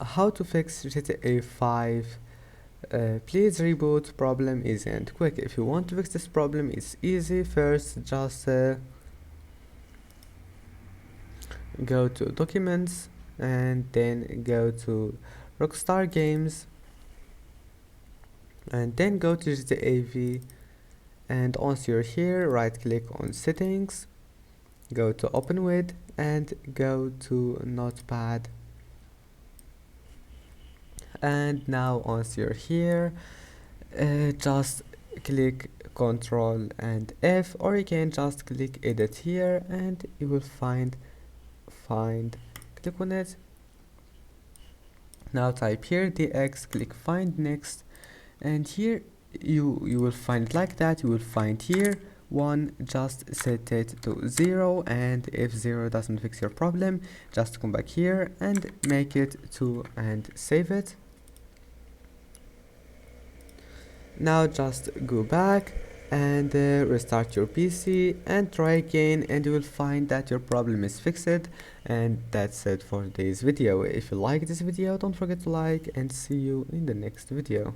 how to fix GTA 5 please reboot problem easy and quick. If you want to fix this problem, it's easy. First, just go to documents and then go to Rockstar Games and then go to GTA V, and once you're here, right click on settings, go to open with and go to notepad. And now once you're here, just click Ctrl and F, or you can just click edit here and you will find click on it. Now type here dx, click find next, and here you will find like that. You will find here 1, just set it to 0, and if 0 doesn't fix your problem, just come back here and make it 2 and save it. Now just go back and restart your PC and try again, and you will find that your problem is fixed. And that's it for today's video. If you like this video, don't forget to like, and see you in the next video.